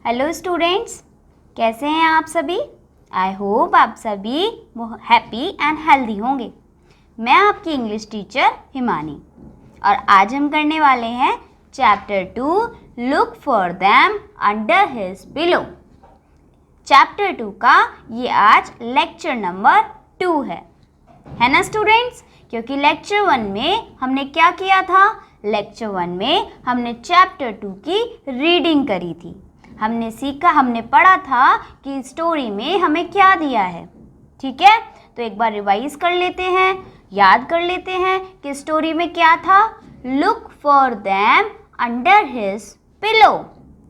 Hello students, कैसे हैं आप सभी। आई होप आप सभी हैप्पी एंड हेल्दी होंगे। मैं आपकी इंग्लिश टीचर हिमानी और आज हम करने वाले हैं chapter 2 look for them under his pillow. Chapter 2 का ये आज लेक्चर नंबर 2 है ना स्टूडेंट्स। क्योंकि लेक्चर 1 में हमने क्या किया था, लेक्चर 1 में हमने चैप्टर 2 की रीडिंग करी थी। हमने पढ़ा था कि स्टोरी में हमें क्या दिया है। ठीक है, तो एक बार रिवाइज कर लेते हैं, याद कर लेते हैं कि स्टोरी में क्या था। Look for them under his pillow.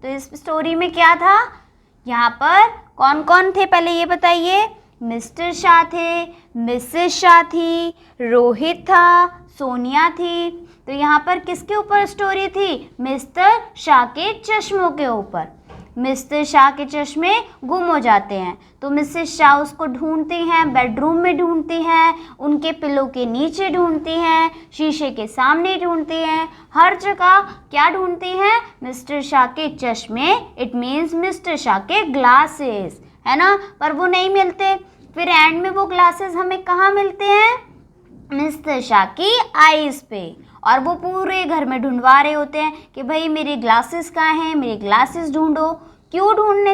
तो इस स्टोरी में क्या था, यहाँ पर कौन कौन थे पहले ये बताइए। मिस्टर शाह थे, मिसेस शाह थी, रोहित था, सोनिया थी। तो यहाँ पर किसके ऊपर स्टोरी थी, मिस्टर शाह के चश्मों के ऊपर। मिस्टर शाह के चश्मे गुम हो जाते हैं तो मिसेस शाह उसको ढूंढती हैं, बेडरूम में ढूंढती हैं, उनके पिलो के नीचे ढूंढती हैं, शीशे के सामने ढूंढती हैं, हर जगह क्या ढूंढती हैं, मिस्टर शाह के चश्मे। इट मीन्स मिस्टर शाह के ग्लासेस, है ना। पर वो नहीं मिलते। फिर एंड में वो ग्लासेस हमें कहाँ मिलते हैं, मिस्टर शाह की आईज पे। और वो पूरे घर में ढूंढवा रहे होते हैं कि भाई मेरे ग्लासेस कहाँ हैं, मेरे ग्लासेस ढूंढो। क्यों ढूंढने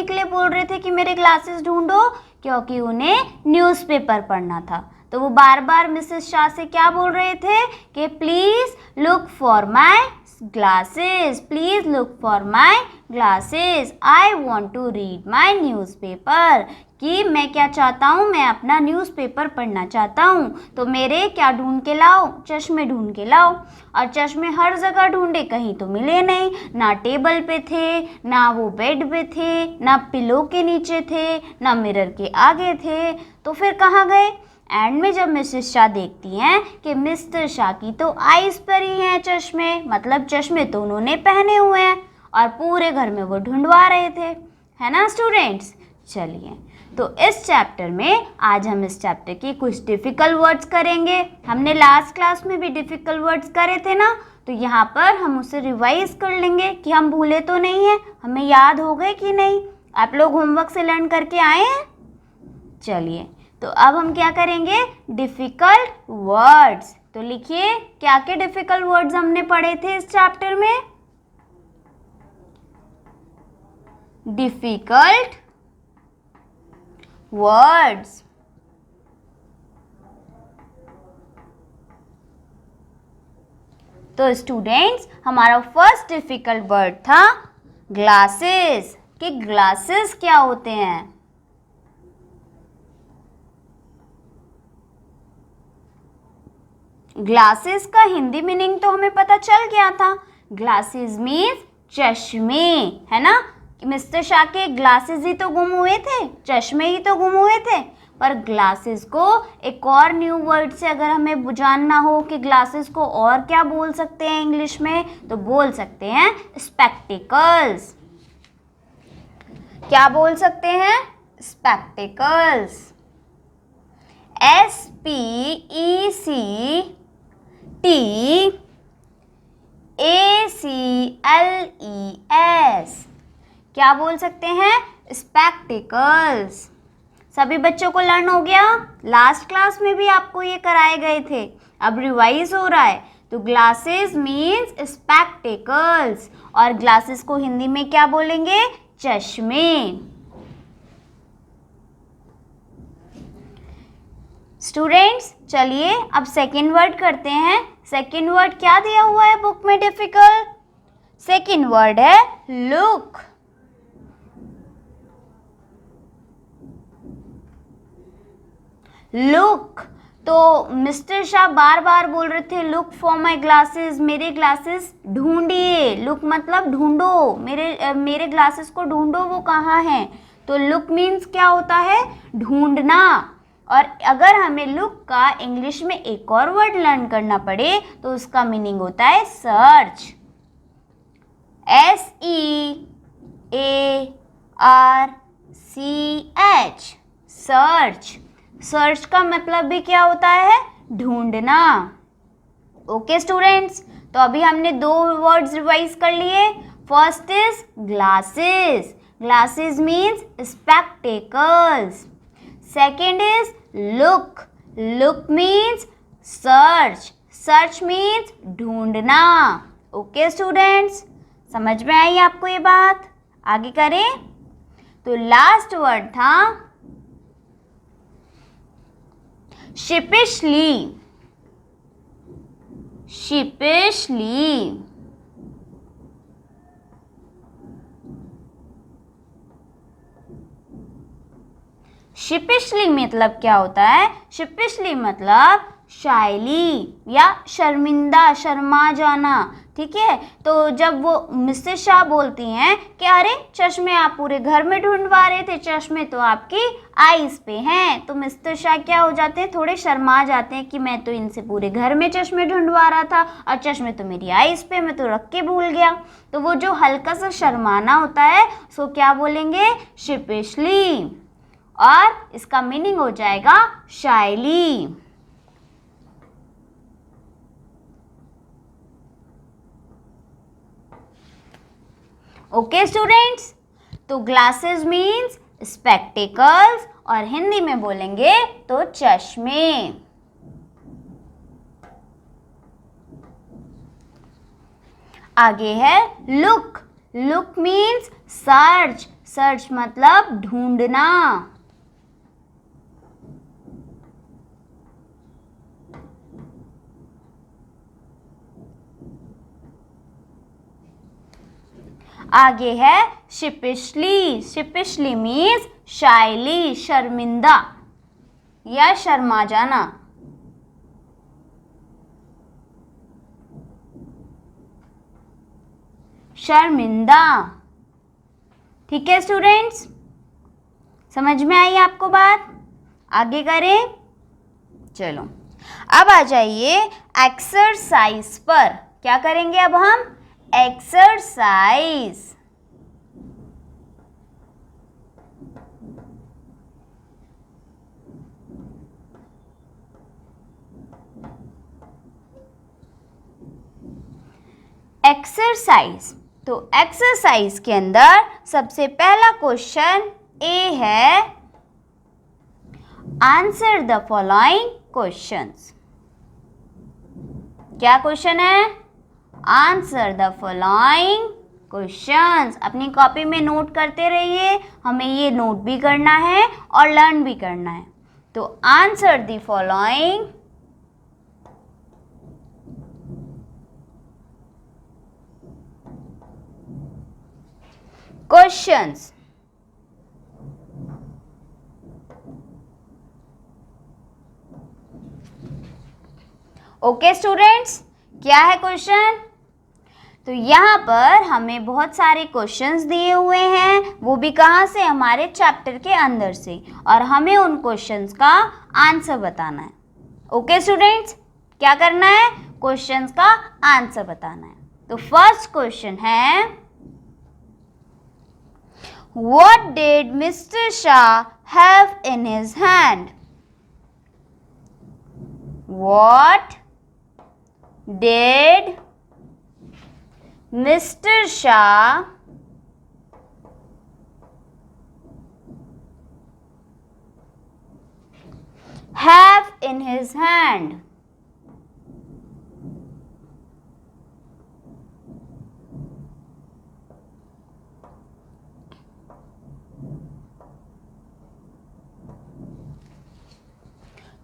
के लिए बोल रहे थे कि मेरे ग्लासेस ढूंढो, क्योंकि उन्हें न्यूज़पेपर पढ़ना था। तो वो बार बार मिसेस शाह से क्या बोल रहे थे कि please look for my glasses, please look for my glasses, I want to read my newspaper. कि मैं क्या चाहता हूँ, मैं अपना न्यूज़पेपर पढ़ना चाहता हूँ। तो मेरे क्या ढूंढ के लाओ, चश्मे ढूंढ के लाओ। और चश्मे हर जगह ढूंढे, कहीं तो मिले नहीं। ना टेबल पे थे, ना वो बेड पे थे, ना पिलो के नीचे थे, ना मिरर के आगे थे। तो फिर कहाँ गए। एंड में जब मिसेस शाह देखती हैं कि मिस्टर शाह की तो आईज पर ही हैं चश्मे, मतलब चश्मे तो उन्होंने पहने हुए हैं, और पूरे घर में वो ढूंढवा रहे थे, है ना स्टूडेंट्स। चलिए, तो इस चैप्टर में आज हम इस चैप्टर के कुछ डिफ़िकल्ट वर्ड्स करेंगे। हमने लास्ट क्लास में भी डिफ़िकल्ट वर्ड्स करे थे ना, तो यहाँ पर हम उसे रिवाइज कर लेंगे कि हम भूले तो नहीं हैं, हमें याद हो गए कि नहीं। आप लोग होमवर्क से लर्न करके आए हैं। चलिए, तो अब हम क्या करेंगे, डिफ़िकल्ट वर्ड्स। तो लिखिए क्या क्या डिफ़िकल्ट वर्ड्स हमने पढ़े थे इस चैप्टर में। Difficult words. तो स्टूडेंट्स, हमारा फर्स्ट डिफिकल्ट वर्ड था ग्लासेस। कि ग्लासेस क्या होते हैं। ग्लासेस का हिंदी मीनिंग तो हमें पता चल गया था। ग्लासेस मीन्स चश्मे, है ना। मिस्टर शाह के ग्लासेस ही तो गुम हुए थे, चश्मे ही तो गुम हुए थे। पर ग्लासेस को एक और न्यू वर्ड से अगर हमें जानना हो कि ग्लासेस को और क्या बोल सकते हैं इंग्लिश में, तो बोल सकते हैं स्पेक्टिकल्स। क्या बोल सकते हैं, स्पेक्टिकल्स। SPECTACLES। क्या बोल सकते हैं, स्पेक्टिकल्स। सभी बच्चों को लर्न हो गया। लास्ट क्लास में भी आपको ये कराए गए थे, अब रिवाइज हो रहा है। तो ग्लासेस मीन्स स्पेक्टिकल्स, और ग्लासेस को हिंदी में क्या बोलेंगे, चश्मे। स्टूडेंट्स, चलिए अब सेकेंड वर्ड करते हैं। सेकेंड वर्ड क्या दिया हुआ है बुक में डिफिकल्ट। सेकेंड वर्ड है लुक। लुक, तो मिस्टर शाह बार बार बोल रहे थे लुक फॉर माई ग्लासेस, मेरे ग्लासेस ढूंढिए। लुक मतलब ढूंढो, मेरे ग्लासेस को ढूंढो, वो कहाँ हैं। तो लुक मीन्स क्या होता है, ढूंढना। और अगर हमें लुक का इंग्लिश में एक और वर्ड लर्न करना पड़े तो उसका मीनिंग होता है सर्च। SEARCH, search. सर्च का मतलब भी क्या होता है, ढूंढना। ओके स्टूडेंट्स, तो अभी हमने 2 वर्ड्स रिवाइज कर लिए। First is glasses. Glasses means spectacles. Second is look. Look means search. Search means ढूंढना. ओके स्टूडेंट्स, समझ में आई आपको ये बात? आगे करें तो लास्ट वर्ड था sheepishly. sheepishly. शिपिशली मतलब क्या होता है? शिपिशली मतलब शायली या शर्मिंदा, शर्मा जाना, ठीक है। तो जब वो मिसेस शाह बोलती हैं कि अरे चश्मे आप पूरे घर में ढूंढवा रहे थे, चश्मे तो आपकी आईज पे हैं, तो मिस्टर शाह क्या हो जाते हैं? थोड़े शर्मा जाते हैं कि मैं तो इनसे पूरे घर में चश्मे ढूंढवा रहा था और चश्मे तो मेरी आईज पे, मैं तो रख के भूल गया। तो वो जो हल्का सा शर्माना होता है सो क्या बोलेंगे? शिपिशली, और इसका मीनिंग हो जाएगा शायली। ओके स्टूडेंट्स, तो ग्लासेस मीन्स स्पेक्टिकल्स और हिंदी में बोलेंगे तो चश्मे। आगे है look. Look means search. Search मतलब ढूंढना। आगे है शिपिशली। शिपिशली मीन्स शायली, शर्मिंदा या शर्मा जाना। शर्मिंदा, ठीक है स्टूडेंट्स, समझ में आई आपको बात? आगे करें, चलो अब आ जाइए एक्सरसाइज पर। क्या करेंगे अब हम? एक्सरसाइज। एक्सरसाइज, तो एक्सरसाइज के अंदर सबसे पहला क्वेश्चन ए है, आंसर द फॉलोइंग क्वेश्चंस। क्या क्वेश्चन है? Answer the following questions. अपनी कॉपी में नोट करते रहिए, हमें ये नोट भी करना है और लर्न भी करना है। तो answer the following questions. Okay students, क्या है क्वेश्चन? तो यहाँ पर हमें बहुत सारे क्वेश्चंस दिए हुए हैं, वो भी कहाँ से? हमारे चैप्टर के अंदर से, और हमें उन क्वेश्चंस का आंसर बताना है। ओके स्टूडेंट्स, क्या करना है? क्वेश्चंस का आंसर बताना है। तो फर्स्ट क्वेश्चन है, what did mister Shah have in his hand? What did Mr. Shah have in his hand?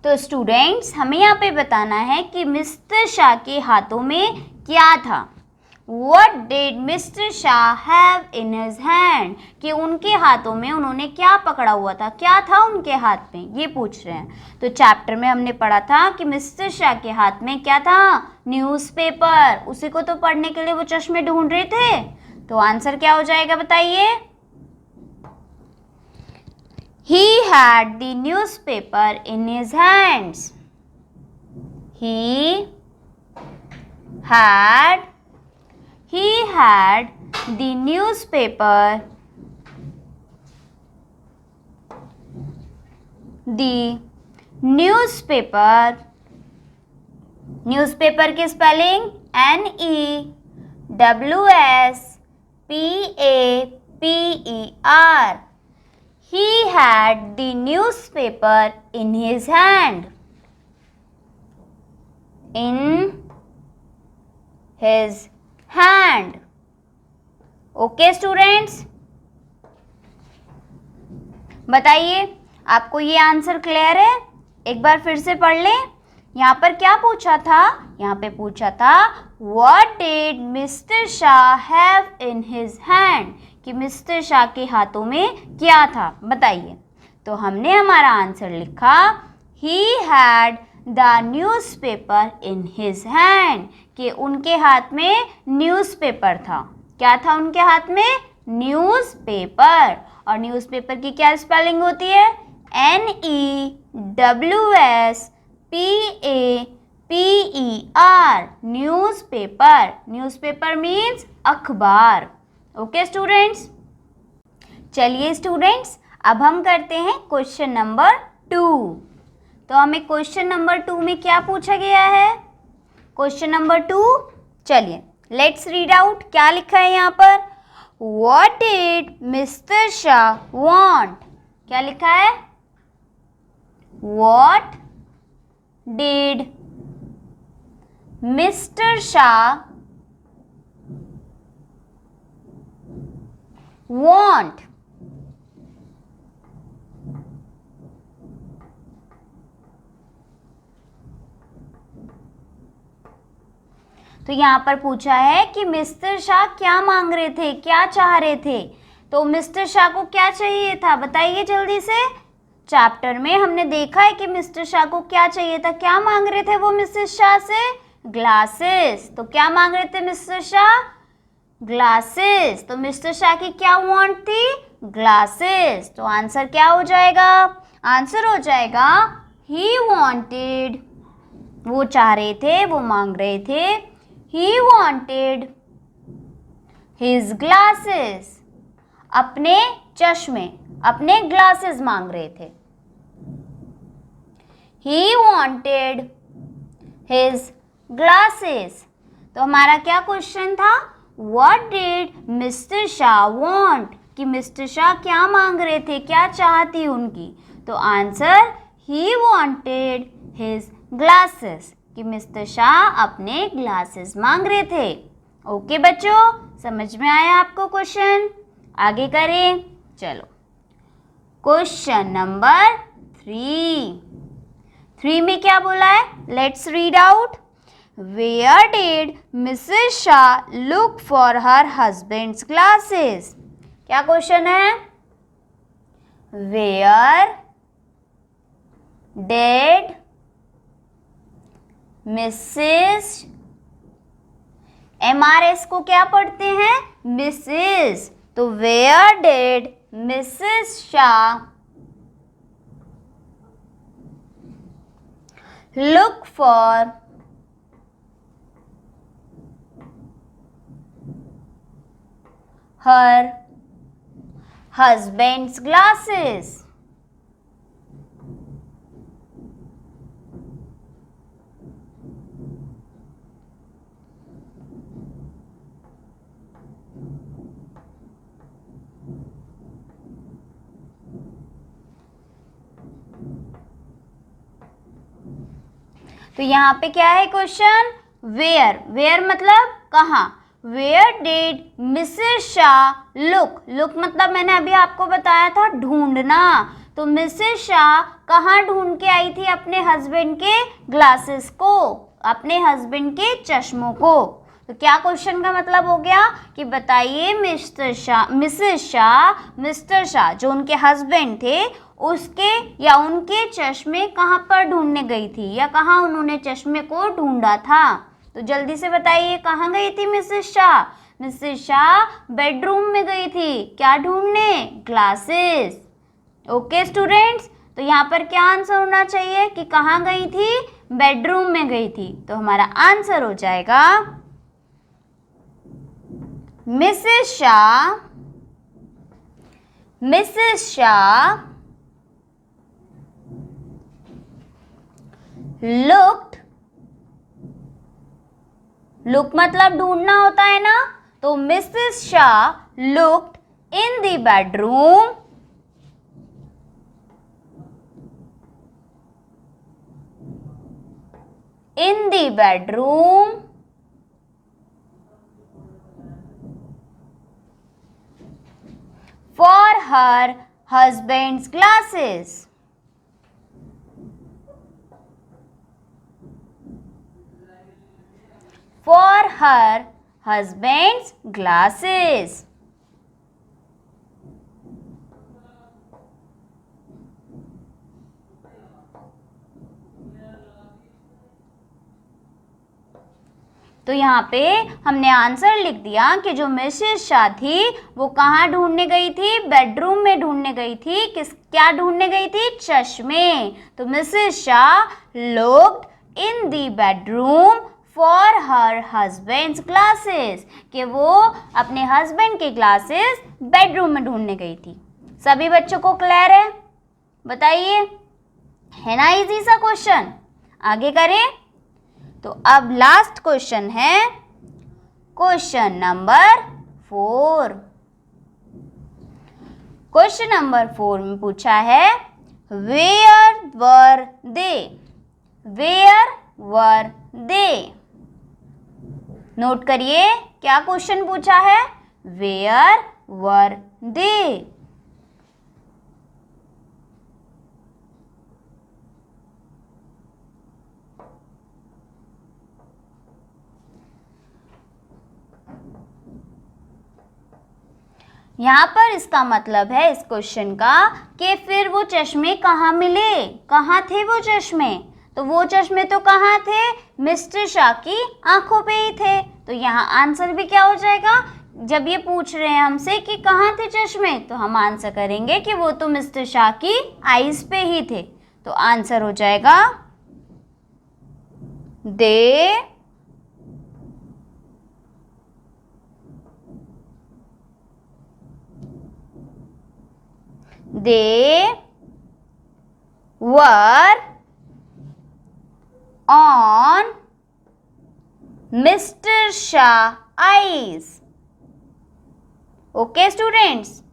तो स्टूडेंट्स, हमें यहाँ पे बताना है कि मिस्टर शाह के हाथों में क्या था। What did Mr. Shah have in his hand? कि उनके हाथों में उन्होंने क्या पकड़ा हुआ था, क्या था उनके हाथ में, ये पूछ रहे हैं। तो चैप्टर में हमने पढ़ा था कि मिस्टर शाह के हाथ में क्या था? न्यूज़पेपर। उसी को तो पढ़ने के लिए वो चश्मे ढूंढ रहे थे। तो आंसर क्या हो जाएगा बताइए? He had the newspaper in his hands. He had the newspaper. The newspaper. Newspaper की spelling NEWSPAPER P-A-P-E-R. He had the newspaper in his hand. In his hand. Okay students, बताइए आपको ये आंसर क्लियर है? एक बार फिर से पढ़ लें। यहाँ पर क्या पूछा था? यहाँ पे पूछा था What did Mr. Shah have in his hand? कि मिस्टर शाह के हाथों में क्या था, बताइए। तो हमने हमारा आंसर लिखा He had the newspaper in his hand, कि उनके हाथ में न्यूज़पेपर था। क्या था उनके हाथ में? न्यूज़पेपर। और न्यूज़पेपर की क्या स्पेलिंग होती है? NEWSPAPER, newspaper. न्यूज़पेपर मीन्स अखबार। ओके स्टूडेंट्स, चलिए स्टूडेंट्स, अब हम करते हैं क्वेश्चन नंबर 2। तो हमें क्वेश्चन नंबर 2 में क्या पूछा गया है? क्वेश्चन नंबर 2, चलिए लेट्स रीड आउट। क्या लिखा है यहाँ पर? What did Mr. Shah want? क्या लिखा है? What did Mr. Shah want? तो यहाँ पर पूछा है कि मिस्टर शाह क्या मांग रहे थे, क्या चाह रहे थे। तो मिस्टर शाह को क्या चाहिए था, बताइए जल्दी से। चैप्टर में हमने देखा है कि मिस्टर शाह को क्या चाहिए था, क्या मांग रहे थे वो मिस्टर शाह से? ग्लासेस। तो क्या मांग रहे थे मिस्टर शाह? ग्लासेस। तो मिस्टर शाह की क्या वांट थी? ग्लासेस। तो आंसर क्या हो जाएगा? आंसर हो जाएगा ही वांटेड, वो चाह रहे थे, वो मांग रहे थे। He wanted his glasses, अपने चश्मे, अपने ग्लासेस मांग रहे थे। He wanted his glasses। तो हमारा क्या क्वेश्चन था? What did Mr. Shah want? कि मिस्टर शाह क्या मांग रहे थे, क्या चाहती उनकी। तो answer he wanted his glasses, कि मिस्टर शाह अपने ग्लासेस मांग रहे थे। ओके बच्चों, समझ में आया आपको क्वेश्चन? आगे करें, चलो क्वेश्चन नंबर 3 में क्या बोला है? Let's read out. Where did Mrs Shah look for her husband's glasses? क्या क्वेश्चन है? वेयर डिड मिसेस, MRS को क्या पढ़ते हैं? मिसेस। तो where did Mrs Shah look for her husband's glasses? तो यहाँ पे क्या है क्वेश्चन? वेयर, वेयर मतलब कहाँ। Where did Mrs Shah look, look मतलब मैंने अभी आपको बताया था ढूंढना। तो मिसेस शाह कहाँ ढूंढ के आई थी अपने हस्बैंड के ग्लासेस को, अपने हस्बैंड के चश्मों को। तो क्या क्वेश्चन का मतलब हो गया कि बताइए mister Shah, Mrs Shah, mister Shah जो उनके हस्बैंड थे उसके या उनके चश्मे कहाँ पर ढूंढने गई थी, या कहाँ उन्होंने चश्मे को ढूंढा था। तो जल्दी से बताइए कहाँ गई थी Mrs Shah? Mrs Shah bedroom में गई थी, क्या ढूंढने? ग्लासेस। ओके स्टूडेंट्स, तो यहाँ पर क्या आंसर होना चाहिए कि कहाँ गई थी? बेडरूम में गई थी। तो हमारा आंसर हो जाएगा Mrs Shah, Mrs Shah looked, look मतलब ढूंढना होता है ना, तो Mrs Shah looked in the bedroom for her husband's glasses. For her husband's glasses. तो यहाँ पे हमने आंसर लिख दिया कि जो मिसेस शाह थी वो कहाँ ढूंढने गई थी, बेडरूम में ढूंढने गई थी। क्या ढूंढने गई थी? चश्मे। तो Mrs Shah looked in the bedroom for her husband's glasses, कि वो अपने हस्बैंड के ग्लासेस बेडरूम में ढूंढने गई थी। सभी बच्चों को क्लियर है? बताइए, है ना इजी सा क्वेश्चन? आगे करें। तो अब लास्ट क्वेश्चन है क्वेश्चन नंबर 4। क्वेश्चन नंबर 4 में पूछा है where were they, where were they. Note करिए क्या क्वेश्चन पूछा है, वेयर वर दे। यहाँ पर इसका मतलब है इस क्वेश्चन का कि फिर वो चश्मे कहाँ मिले, कहाँ थे वो चश्मे? तो वो चश्मे तो कहाँ थे? मिस्टर शाह की आंखों पे ही थे। तो यहाँ आंसर भी क्या हो जाएगा? जब ये पूछ रहे हैं हमसे कि कहाँ थे चश्मे, तो हम आंसर करेंगे कि वो तो मिस्टर शाह की आईज पे ही थे। तो आंसर हो जाएगा they were on Mr. Shah eyes. Okay students,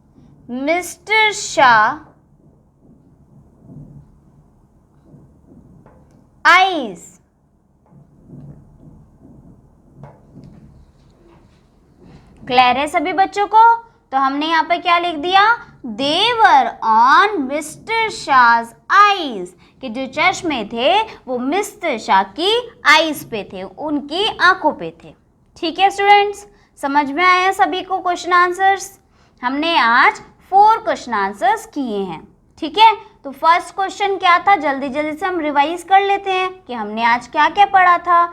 Mr. Shah eyes. Clear है सभी बच्चों को? तो हमने यहाँ पे क्या लिख दिया, देवर ऑन मिस्टर शाह's आईज, कि जो चश्मे थे वो मिस्टर शाह की आईज पे थे, उनकी आंखों पे थे। ठीक है स्टूडेंट्स, समझ में आया सभी को क्वेश्चन आंसर्स? हमने आज 4 क्वेश्चन आंसर्स किए हैं। ठीक है, तो फर्स्ट क्वेश्चन क्या था, जल्दी जल्दी से हम रिवाइज कर लेते हैं कि हमने आज क्या क्या पढ़ा था।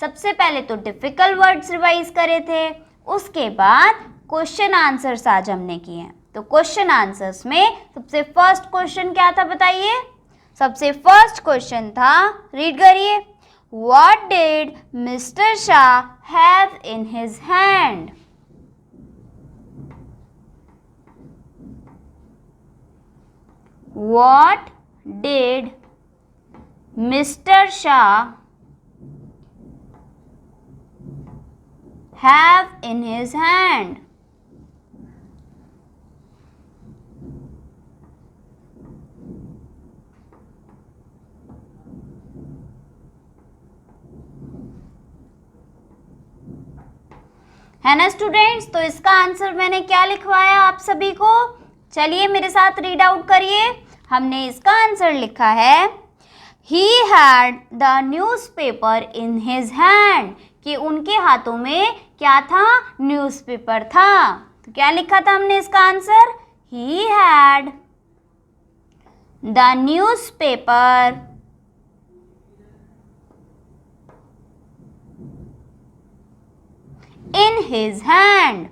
सबसे पहले तो डिफिकल्ट वर्ड्स रिवाइज करे थे, उसके बाद क्वेश्चन आंसर्स आज हमने किए हैं। तो क्वेश्चन आंसर्स में सबसे फर्स्ट क्वेश्चन क्या था बताइए? सबसे फर्स्ट क्वेश्चन था, रीड करिए, what did mister Shah have in his hand? What did mister Shah have in his hand? है ना स्टूडेंट्स? तो इसका आंसर मैंने क्या लिखवाया आप सभी को? चलिए मेरे साथ रीड आउट करिए। हमने इसका आंसर लिखा है, he had the newspaper in his hand, कि उनके हाथों में क्या था? न्यूज़पेपर था। तो क्या लिखा था हमने इसका answer? He had the newspaper in his hand.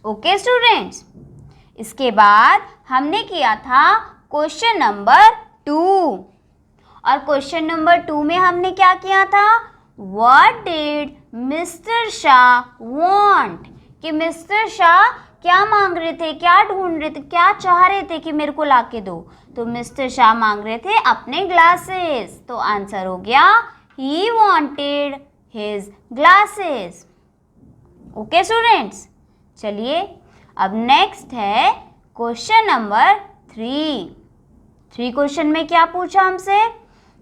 Okay students, इसके बाद हमने किया था क्वेश्चन नंबर 2, और क्वेश्चन नंबर 2 में हमने क्या किया था? What did mister Shah want, कि मिस्टर शाह क्या मांग रहे थे, क्या ढूंढ रहे थे, क्या चाह रहे थे कि मेरे को लाके दो? तो मिस्टर शाह मांग रहे थे अपने ग्लासेस। तो आंसर हो गया he wanted his glasses. Okay students, चलिए अब नेक्स्ट है क्वेश्चन नंबर 3 क्वेश्चन में क्या पूछा हमसे?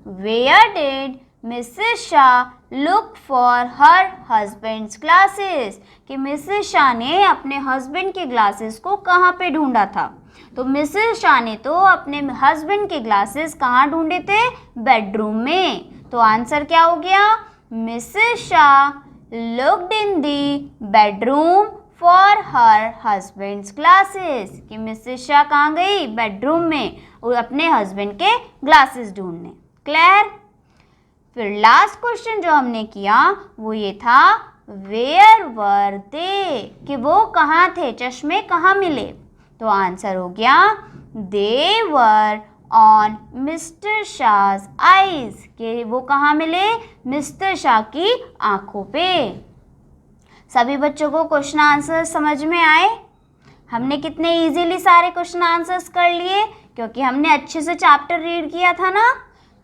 Where did Mrs Shah look for her husband's glasses, कि मिसेस शाह ने अपने हस्बैंड के ग्लासेस को कहाँ पे ढूंढा था? तो मिसेस शाह ने तो अपने हस्बैंड के ग्लासेस कहाँ ढूंढे थे? बेडरूम में। तो आंसर क्या हो गया? Mrs Shah looked in the bedroom for her husband's glasses, कि मिसेस शाह कहाँ गई? बेडरूम में, और अपने हस्बैंड के ग्लासेस ढूंढने। क्लियर? फिर लास्ट क्वेश्चन जो हमने किया वो ये था वेयर वर दे, कि वो कहाँ थे, चश्मे कहाँ मिले? तो आंसर हो गया दे वर ऑन मिस्टर शाह's आईज, कि वो कहाँ मिले? मिस्टर शाह की आंखों पे। सभी बच्चों को क्वेश्चन आंसर समझ में आए? हमने कितने इजीली सारे क्वेश्चन आंसर्स कर लिए, क्योंकि हमने अच्छे से चैप्टर रीड किया था ना।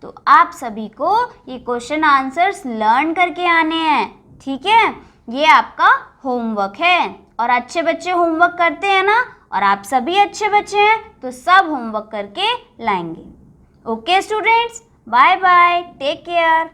तो आप सभी को ये क्वेश्चन आंसर्स लर्न करके आने हैं, ठीक है? ये आपका होमवर्क है, और अच्छे बच्चे होमवर्क करते हैं ना, और आप सभी अच्छे बच्चे हैं तो सब होमवर्क करके लाएंगे। Okay students, bye bye, take care.